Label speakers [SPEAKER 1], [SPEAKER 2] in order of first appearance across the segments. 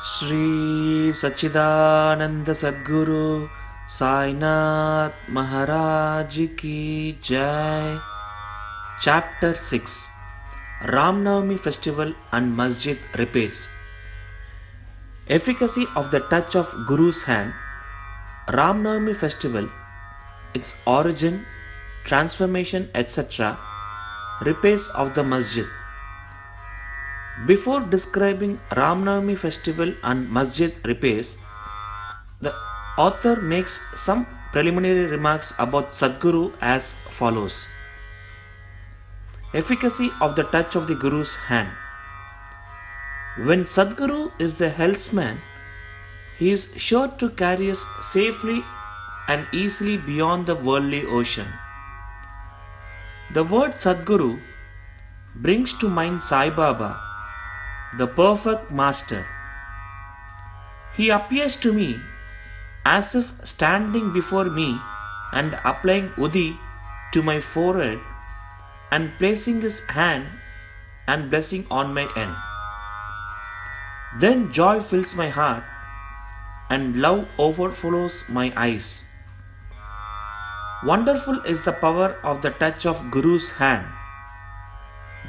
[SPEAKER 1] Shri Satchidananda Sadguru Sai Maharaj Ki Jai. Chapter 6, Ram Navami Festival and Masjid Repairs. Efficacy of the touch of Guru's hand. Ram Navami Festival, its origin, transformation, etc. Repairs of the Masjid. Before describing Ram Navami Festival and Masjid repairs, the author makes some preliminary remarks about Sadguru as follows. Efficacy of the touch of the Guru's hand. When Sadguru is the helmsman, he is sure to carry us safely and easily beyond the worldly ocean. The word Sadguru brings to mind Sai Baba, the perfect master. He appears to me as if standing before me and applying Udi to my forehead and placing his hand and blessing on my end. Then joy fills my heart and love overflows my eyes. Wonderful is the power of the touch of Guru's hand.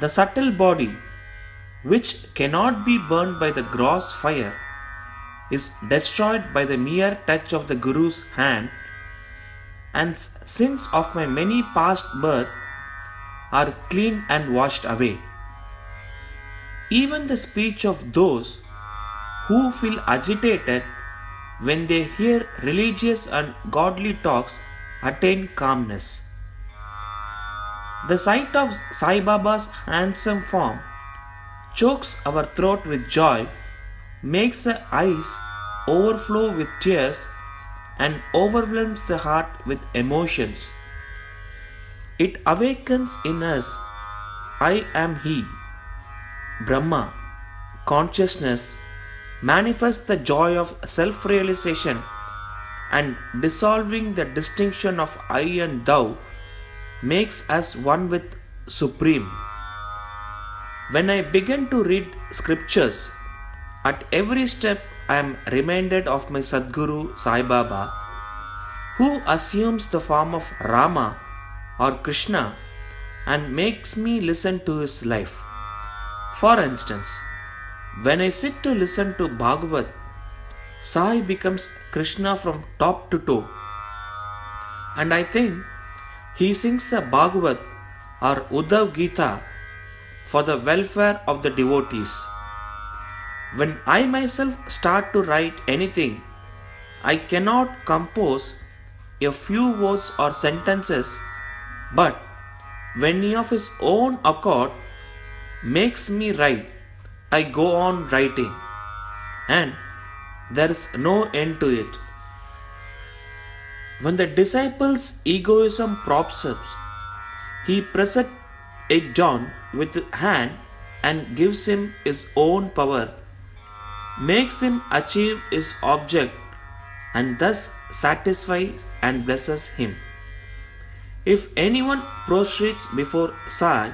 [SPEAKER 1] The subtle body, which cannot be burned by the gross fire, is destroyed by the mere touch of the Guru's hand, and sins of my many past births are clean and washed away. Even the speech of those who feel agitated when they hear religious and godly talks attain calmness. The sight of Sai Baba's handsome form chokes our throat with joy, makes the eyes overflow with tears, and overwhelms the heart with emotions. It awakens in us, I am He, Brahma, consciousness, manifests the joy of self-realization, and dissolving the distinction of I and Thou, makes us one with Supreme. When I begin to read scriptures, at every step I am reminded of my Sadguru Sai Baba, who assumes the form of Rama or Krishna and makes me listen to his life. For instance, when I sit to listen to Bhagavat, Sai becomes Krishna from top to toe, and I think he sings a Bhagavat or Uddhav Gita for the welfare of the devotees. When I myself start to write anything, I cannot compose a few words or sentences, but when he of his own accord makes me write, I go on writing, and there is no end to it. When the disciple's egoism props up, he presses it down with his hand and gives him his own power, makes him achieve his object, and thus satisfies and blesses him. If anyone prostrates before Sai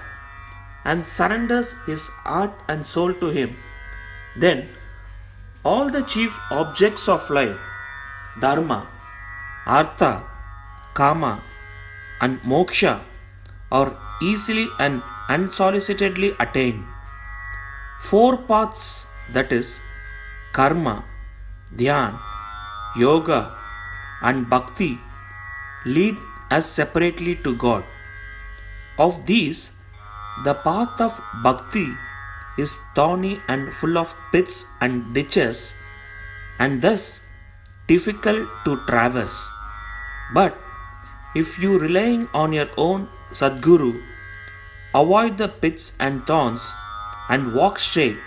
[SPEAKER 1] and surrenders his heart and soul to him, then all the chief objects of life, dharma, artha, kama, and moksha, are easily and unsolicitedly attained. Four paths, that is, karma, dhyan, yoga, and bhakti, lead us separately to God. Of these, the path of bhakti is thorny and full of pits and ditches, and thus difficult to traverse. But if you relying on your own Sadguru, avoid the pits and thorns and walk straight,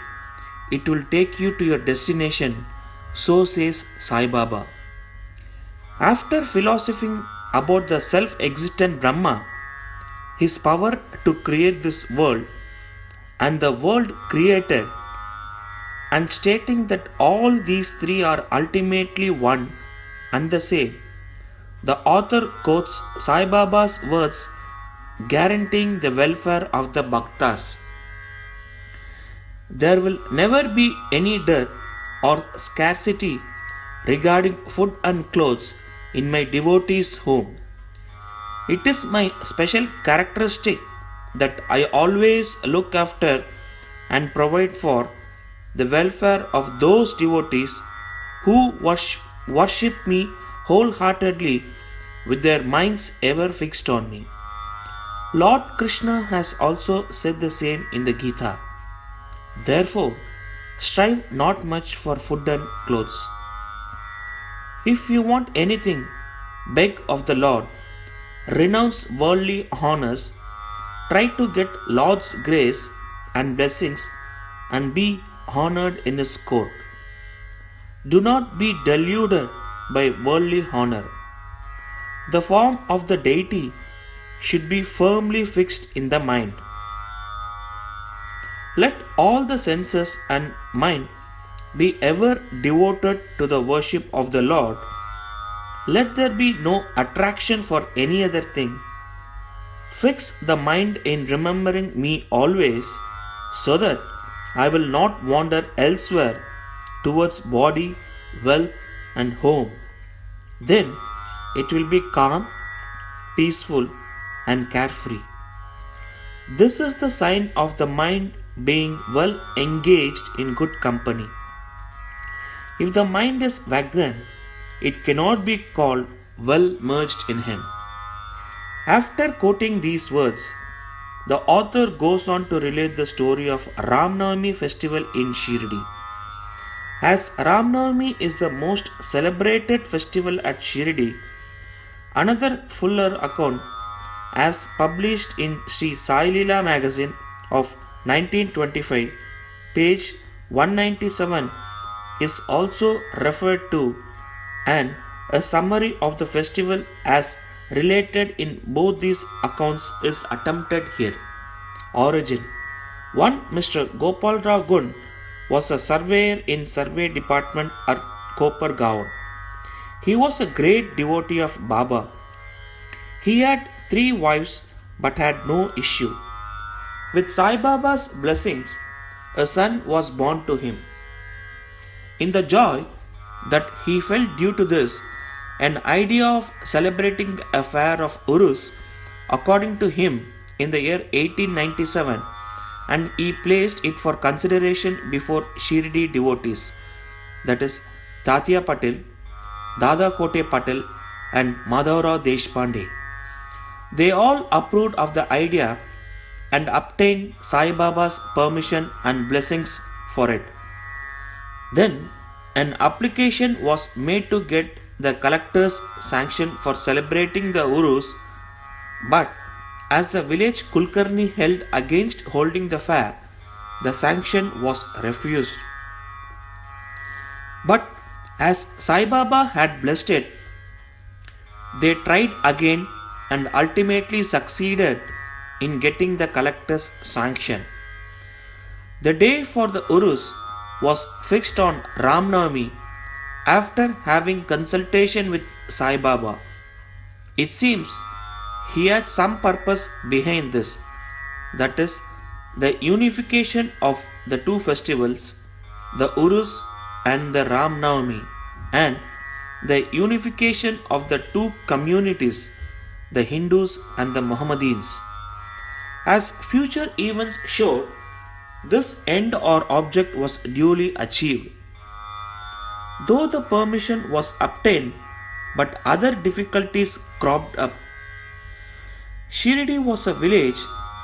[SPEAKER 1] it will take you to your destination, so says Sai Baba. After philosophizing about the self-existent Brahma, his power to create this world, and the world created, and stating that all these three are ultimately one and the same, the author quotes Sai Baba's words guaranteeing the welfare of the bhaktas. There will never be any dearth or scarcity regarding food and clothes in my devotee's home. It is my special characteristic that I always look after and provide for the welfare of those devotees who worship me wholeheartedly with their minds ever fixed on me. Lord Krishna has also said the same in the Gita. Therefore, strive not much for food and clothes. If you want anything, beg of the Lord, renounce worldly honors, try to get Lord's grace and blessings, and be honored in His court. Do not be deluded by worldly honor. The form of the deity should be firmly fixed in the mind. Let all the senses and mind be ever devoted to the worship of the Lord. Let there be no attraction for any other thing. Fix the mind in remembering me always, so that I will not wander elsewhere towards body, wealth, and home. Then it will be calm, peaceful, and carefree. This is the sign of the mind being well engaged in good company. If the mind is vagrant, it cannot be called well merged in Him. After quoting these words, the author goes on to relate the story of Ram Navami festival in Shirdi. As Ram Navami is the most celebrated festival at Shirdi, another fuller account, as published in Sri Sai Leela magazine of 1925, page 197, is also referred to, and a summary of the festival as related in both these accounts is attempted here. Origin: one Mr. Gopal Rao Gun was a surveyor in survey department at Kopargaon. He was a great devotee of Baba. He had 3 wives but had no issue. With Sai Baba's blessings, a son was born to him. In the joy that he felt due to this, an idea of celebrating a fair of Urus according to him in the year 1897, and he placed it for consideration before Shirdi devotees, that is Tatya Patil, Dada Kote Patil, and Madhavrao Deshpande. They all approved of the idea and obtained Sai Baba's permission and blessings for it. Then an application was made to get the collector's sanction for celebrating the Urus, but as the village Kulkarni held against holding the fair, the sanction was refused. But as Sai Baba had blessed it, they tried again and ultimately succeeded in getting the collector's sanction. The day for the Urus was fixed on Ram Navami after having consultation with Sai Baba. It seems he had some purpose behind this, that is, the unification of the 2 festivals, the Urus and the Ram Navami, and the unification of the 2 communities, the Hindus and the Mohammedans. As future events showed, this end or object was duly achieved. Though the permission was obtained, but other difficulties cropped up. Shirdi was a village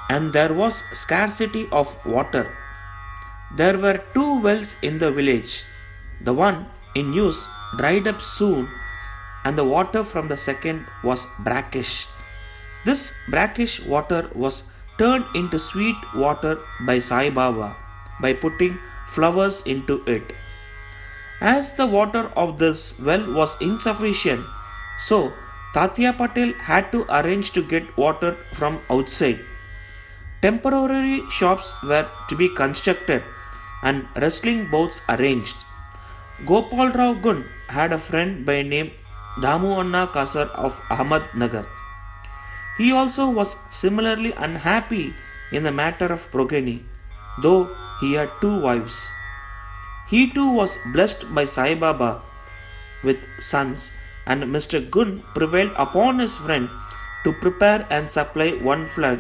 [SPEAKER 1] and there was scarcity of water. There were 2 wells in the village. The one in use dried up soon, and the water from the second was brackish. This brackish water was turned into sweet water by Sai Baba by putting flowers into it. As the water of this well was insufficient, so Tatya Patel had to arrange to get water from outside. Temporary shops were to be constructed and wrestling bouts arranged. Gopal Rao Gun had a friend by name Damu Anna Kasar of Ahmednagar. He also was similarly unhappy in the matter of progeny, though he had 2 wives. He too was blessed by Sai Baba with sons, and Mr. Gun prevailed upon his friend to prepare and supply one flag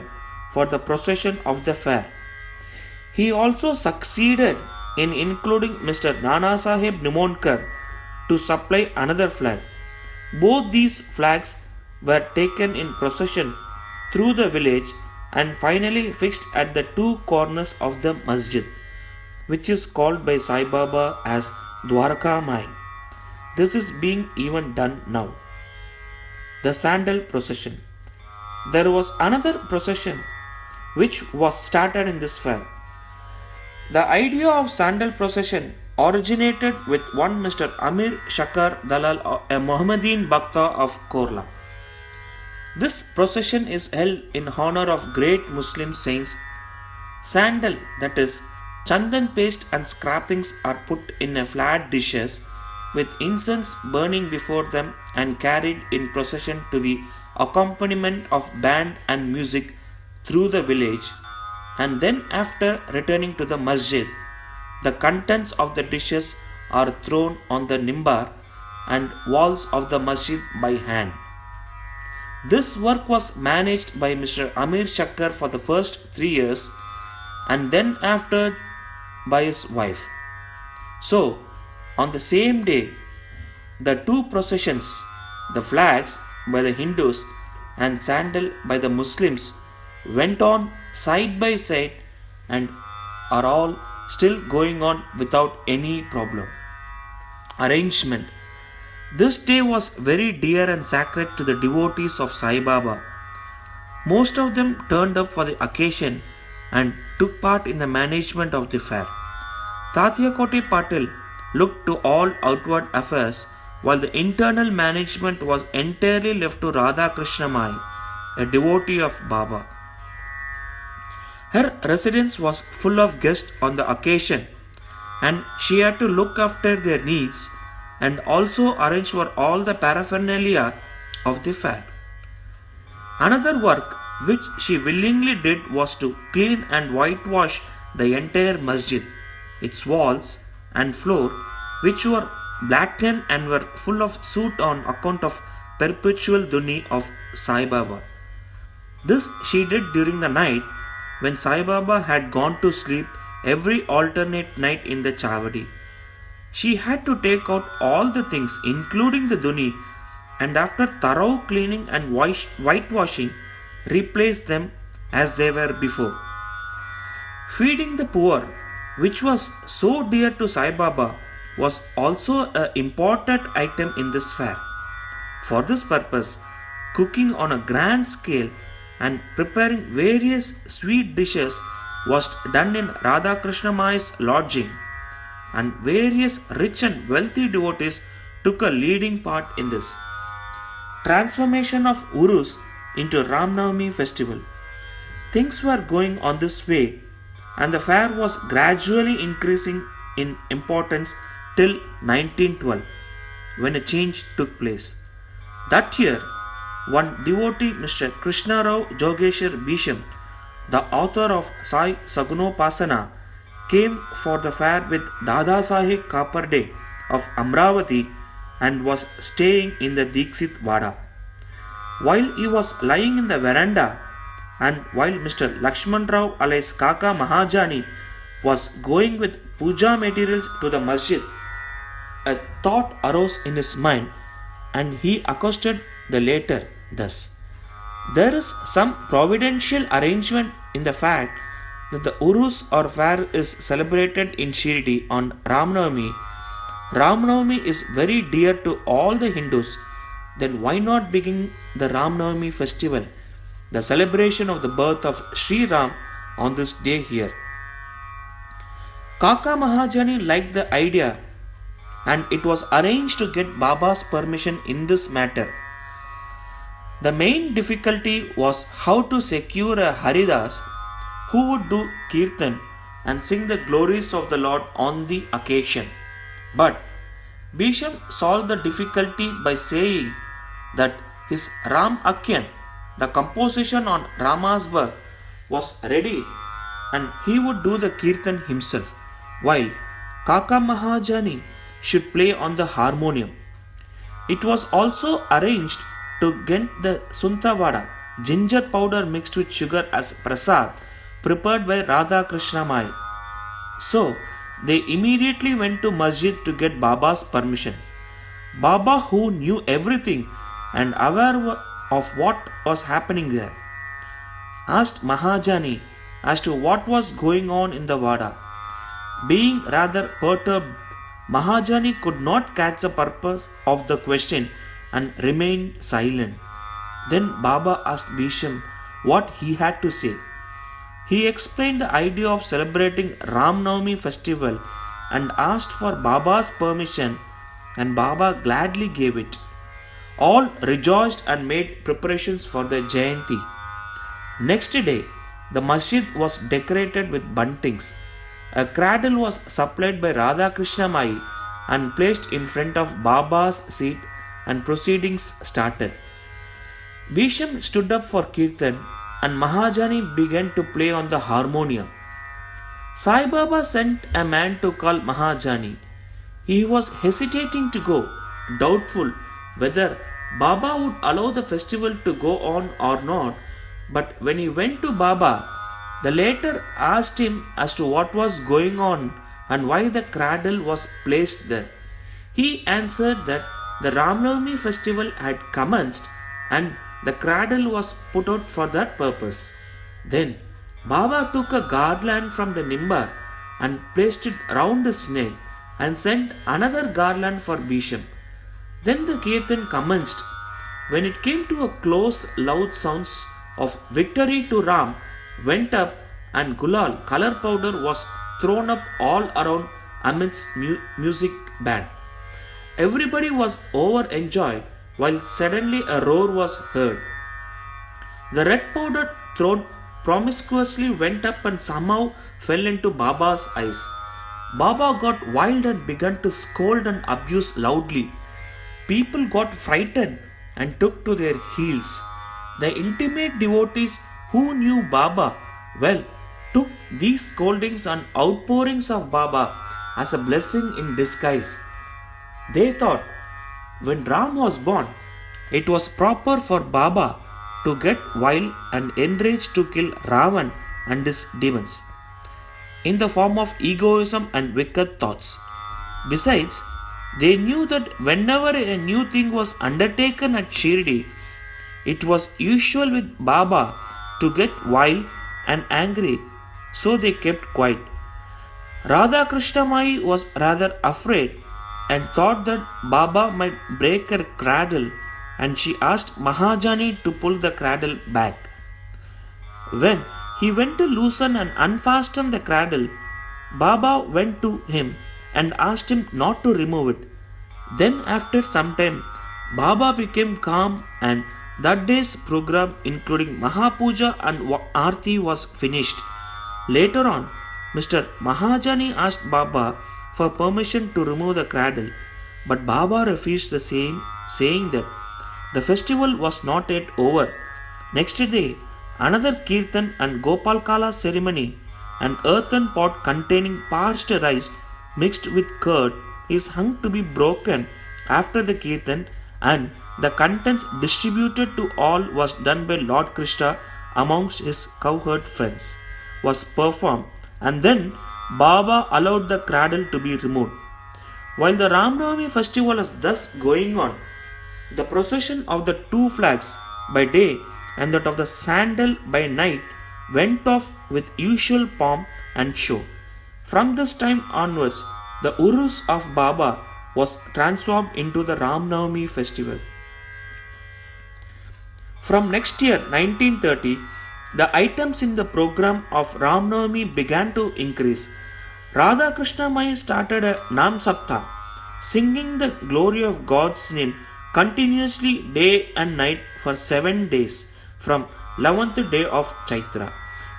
[SPEAKER 1] for the procession of the fair. He also succeeded in including Mr. Nana Sahib Nimonkar to supply another flag. Both these flags were taken in procession through the village and finally fixed at the two corners of the masjid, which is called by Sai Baba as Dwarka Mai. This is being even done now. The sandal procession. There was another procession which was started in this fair. The idea of sandal procession originated with one Mr. Amir Shakar Dalal, a Mohammedan Bhakta of Korla. This procession is held in honor of great Muslim saints. Sandal, that is, chandan paste and scrapings are put in a flat dishes with incense burning before them and carried in procession to the accompaniment of band and music through the village, and then after returning to the masjid, the contents of the dishes are thrown on the mimbar and walls of the masjid by hand. This work was managed by Mr. Amir Shakkar for the first 3 years and then after by his wife. So, on the same day, the two processions, the flags by the Hindus and sandal by the Muslims, went on side by side and are all still going on without any problem. Arrangement. This day was very dear and sacred to the devotees of Sai Baba. Most of them turned up for the occasion and took part in the management of the fair. Tatyakote Patil looked to all outward affairs while the internal management was entirely left to Radha Krishna Mai, a devotee of Baba. Her residence was full of guests on the occasion and she had to look after their needs and also arrange for all the paraphernalia of the fair. Another work which she willingly did was to clean and whitewash the entire masjid, its walls and floor, which were blackened and were full of soot on account of perpetual dhuni of Sai Baba. This she did during the night when Sai Baba had gone to sleep every alternate night in the Chavadi. She had to take out all the things including the dhuni and after thorough cleaning and whitewashing replace them as they were before. Feeding the poor, which was so dear to Sai Baba, was also an important item in this fair. For this purpose, cooking on a grand scale and preparing various sweet dishes was done in Radha Krishna Mai's lodging, and various rich and wealthy devotees took a leading part in this. Transformation of Urus into Ram Navami festival. Things were going on this way and the fair was gradually increasing in importance till 1912 when a change took place. That year, one devotee, Mr. Krishna Rao Jogeshwar Bisham, the author of Sai Sagunopasana, came for the fair with Dada Sahib Kaparde of Amravati and was staying in the Diksit Vada. While he was lying in the veranda and while Mr. Lakshman Rao alias Kaka Mahajani was going with puja materials to the masjid, a thought arose in his mind and he accosted the latter thus. There is some providential arrangement in the fact that the Urus or fair is celebrated in Shirdi on Ramnavami. Ramnavami is very dear to all the Hindus. Then why not begin the Ramnavami festival, the celebration of the birth of Sri Ram, on this day here? Kaka Mahajani liked the idea and it was arranged to get Baba's permission in this matter. The main difficulty was how to secure a Haridas who would do Kirtan and sing the glories of the Lord on the occasion. But Bhisham solved the difficulty by saying that his Ram Akyan, the composition on Rama's birth, was ready and he would do the Kirtan himself, while Kaka Mahajani should play on the harmonium. It was also arranged to get the Suntavada, ginger powder mixed with sugar as prasad, prepared by Radha Krishna Mai. So, they immediately went to masjid to get Baba's permission. Baba, who knew everything and aware of what was happening there, asked Mahajani as to what was going on in the Vada. Being rather perturbed, Mahajani could not catch the purpose of the question and remained silent. Then Baba asked Bhisham what he had to say. He explained the idea of celebrating Ram Navami festival and asked for Baba's permission, and Baba gladly gave it. All rejoiced and made preparations for the Jayanti. Next day, the masjid was decorated with buntings. A cradle was supplied by Radha Krishna Mai and placed in front of Baba's seat, and proceedings started. Bhisham stood up for Kirtan and Mahajani began to play on the harmonium. Sai Baba sent a man to call Mahajani. He was hesitating to go, doubtful whether Baba would allow the festival to go on or not, but when he went to Baba, the latter asked him as to what was going on and why the cradle was placed there. He answered that the Ramnavami festival had commenced and the cradle was put out for that purpose. Then Baba took a garland from the nimbar and placed it round his neck and sent another garland for Bhisham. Then the kirtan commenced. When it came to a close, loud sounds of victory to Ram went up, and gulal, color powder, was thrown up all around amidst music band. Everybody was overjoyed while suddenly a roar was heard. The red powder thrown promiscuously went up and somehow fell into Baba's eyes. Baba got wild and began to scold and abuse loudly. People got frightened and took to their heels. The intimate devotees who knew Baba well took these scoldings and outpourings of Baba as a blessing in disguise. They thought when Ram was born, it was proper for Baba to get wild and enraged to kill Ravan and his demons in the form of egoism and wicked thoughts. Besides, they knew that whenever a new thing was undertaken at Shirdi, it was usual with Baba to get wild and angry, so they kept quiet. Radha Krishna Mai was rather afraid and thought that Baba might break her cradle, and she asked Mahajani to pull the cradle back. When he went to loosen and unfasten the cradle, Baba went to him and asked him not to remove it. Then after some time, Baba became calm and that day's program including Mahapuja and Aarti was finished. Later on, Mr. Mahajani asked Baba for permission to remove the cradle, but Baba refused the same, saying that the festival was not yet over. Next day, another kirtan and Gopalkala ceremony, an earthen pot containing parched rice mixed with curd is hung to be broken after the kirtan, and the contents distributed to all was done by Lord Krishna amongst his cowherd friends, was performed, and then Baba allowed the cradle to be removed. While the Ramnavami festival is thus going on, the procession of the two flags by day and that of the sandal by night went off with usual pomp and show. From this time onwards, the Urus of Baba was transformed into the Ramnavami festival. From next year 1930, the items in the program of Ramnavami began to increase. Radha Krishna Mai started a Nam Sapta, singing the glory of God's name continuously day and night for 7 days from 11th day of Chaitra.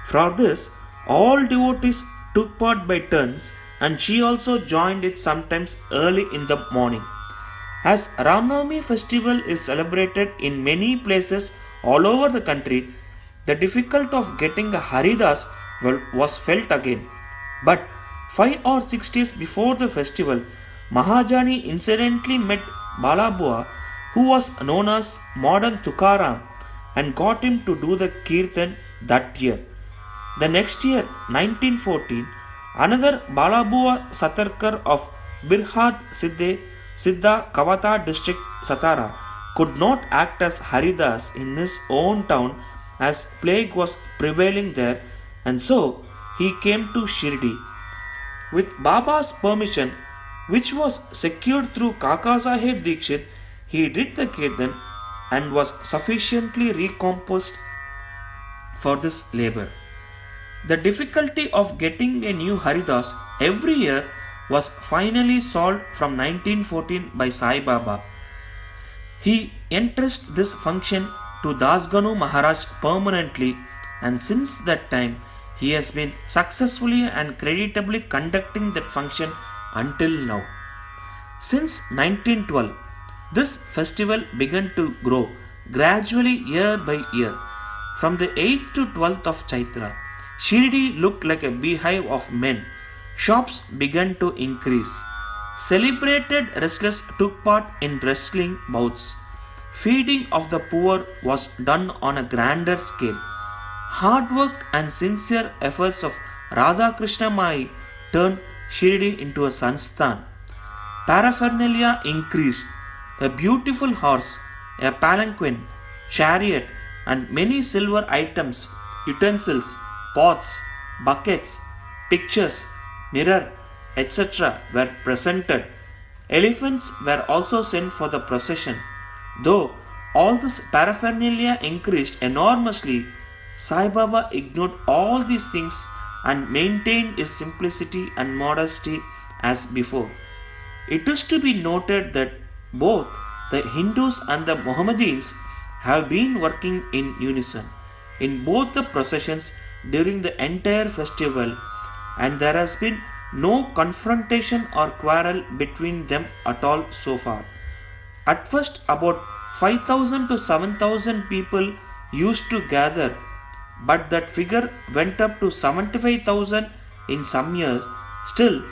[SPEAKER 1] For this, all devotees took part by turns, and she also joined it sometimes early in the morning. As Ramnavami festival is celebrated in many places all over the country, the difficulty of getting a Haridas was felt again. But 5 or 6 days before the festival, Mahajani incidentally met Balabua, who was known as modern Tukaram, and got him to do the kirtan that year. The next year, 1914, another Balabua Satarkar of Birhad Siddha Kavata district Satara could not act as Haridas in his own town as plague was prevailing there, and so he came to Shirdi. With Baba's permission, which was secured through Kaka Sahib Dikshit, he did the kirtan and was sufficiently recompensed for this labor. The difficulty of getting a new Haridas every year was finally solved from 1914 by Sai Baba. He entrusted this function to Dasganu Maharaj permanently, and since that time he has been successfully and creditably conducting that function until now. Since 1912, this festival began to grow gradually year by year. From the 8th to 12th of Chaitra, Shirdi looked like a beehive of men. Shops began to increase. Celebrated wrestlers took part in wrestling bouts. Feeding of the poor was done on a grander scale. Hard work and sincere efforts of Radha Krishna Mai turned Shirdi into a Sansthan. Paraphernalia increased. A beautiful horse, a palanquin, chariot, and many silver items, utensils, pots, buckets, pictures, mirror, etc. were presented. Elephants were also sent for the procession. Though all this paraphernalia increased enormously, Sai Baba ignored all these things and maintained his simplicity and modesty as before. It is to be noted that both the Hindus and the Mohammedans have been working in unison in both the processions during the entire festival, and there has been no confrontation or quarrel between them at all so far. At first, about 5,000 to 7,000 people used to gather, but that figure went up to 75,000 in some years. Still,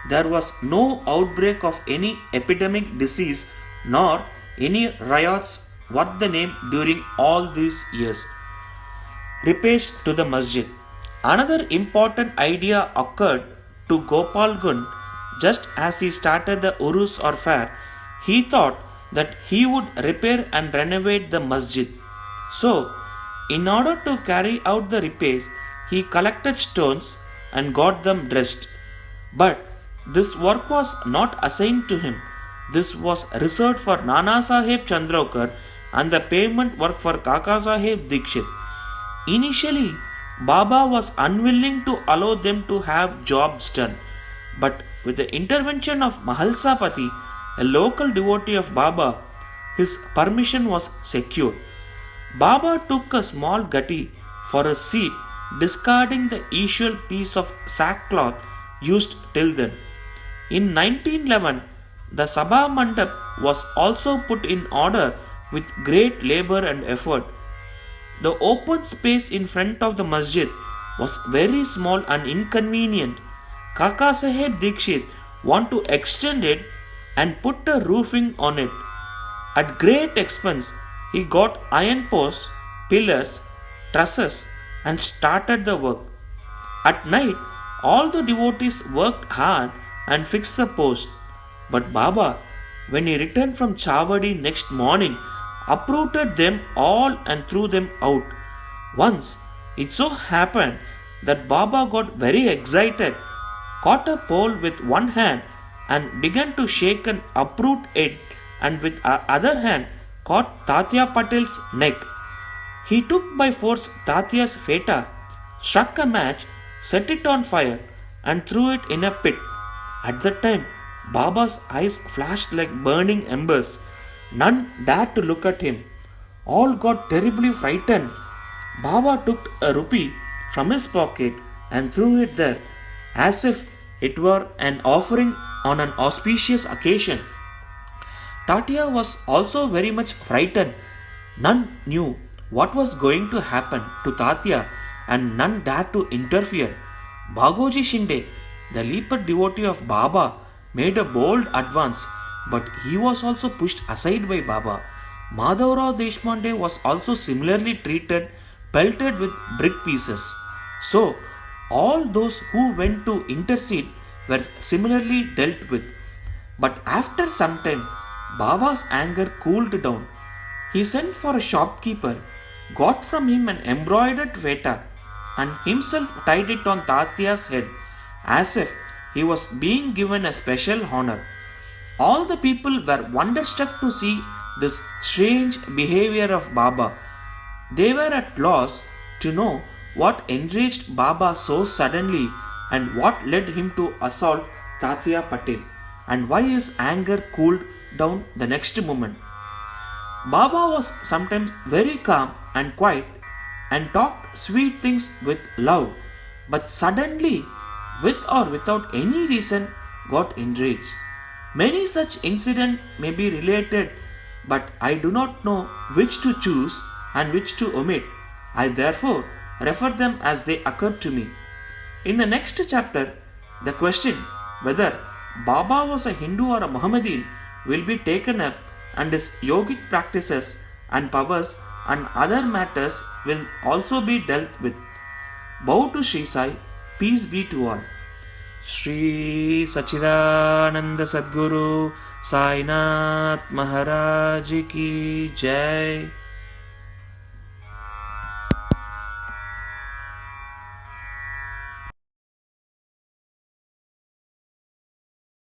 [SPEAKER 1] there was no outbreak of any epidemic disease nor any riots worth the name during all these years. Repairs to the masjid. Another important idea occurred to Gopal Gund just as he started the Urus or fair. He thought that he would repair and renovate the masjid. So, in order to carry out the repairs, he collected stones and got them dressed. But this work was not assigned to him. This was reserved for Nana Sahib Chandraukar and the payment work for Kaka Sahib Dikshit. Initially, Baba was unwilling to allow them to have jobs done, but with the intervention of Mahalsapati, a local devotee of Baba, his permission was secured. Baba took a small gatti for a seat, discarding the usual piece of sackcloth used till then. In 1911, the Sabha Mandap was also put in order with great labor and effort. The open space in front of the masjid was very small and inconvenient. Kaka Sahib Dikshit wanted to extend it and put a roofing on it. At great expense, he got iron posts, pillars, trusses, and started the work. At night, all the devotees worked hard and fixed the post. But Baba, when he returned from Chavadi next morning, uprooted them all and threw them out. Once, it so happened that Baba got very excited, caught a pole with one hand and began to shake and uproot it, and with the other hand caught Tatya Patel's neck. He took by force Tatya's feta, struck a match, set it on fire, and threw it in a pit. At that time, Baba's eyes flashed like burning embers. None dared to look at him. All got terribly frightened. Baba took a rupee from his pocket and threw it there, as if it were an offering on an auspicious occasion. Tatya was also very much frightened. None knew what was going to happen to Tatya, and none dared to interfere. Bhagoji Shinde, the leper devotee of Baba, made a bold advance, but he was also pushed aside by Baba. Madhavrao Deshpande was also similarly treated, pelted with brick pieces. So, all those who went to intercede were similarly dealt with. But after some time, Baba's anger cooled down. He sent for a shopkeeper, got from him an embroidered veta, and himself tied it on Tatya's head as if he was being given a special honor. All the people were wonderstruck to see this strange behavior of Baba. They were at loss to know what enraged Baba so suddenly and what led him to assault Tatya Patel and why his anger cooled down the next moment. Baba was sometimes very calm and quiet and talked sweet things with love, but suddenly, with or without any reason, got enraged. Many such incidents may be related, but I do not know which to choose and which to omit. I therefore refer them as they occur to me. In the next chapter, the question whether Baba was a Hindu or a Mohammedan will be taken up, and his yogic practices and powers and other matters will also be dealt with. Bow to Sri Sai, peace be to all. Sri Satchidananda Sadguru Sainath Maharaj Ki Jai.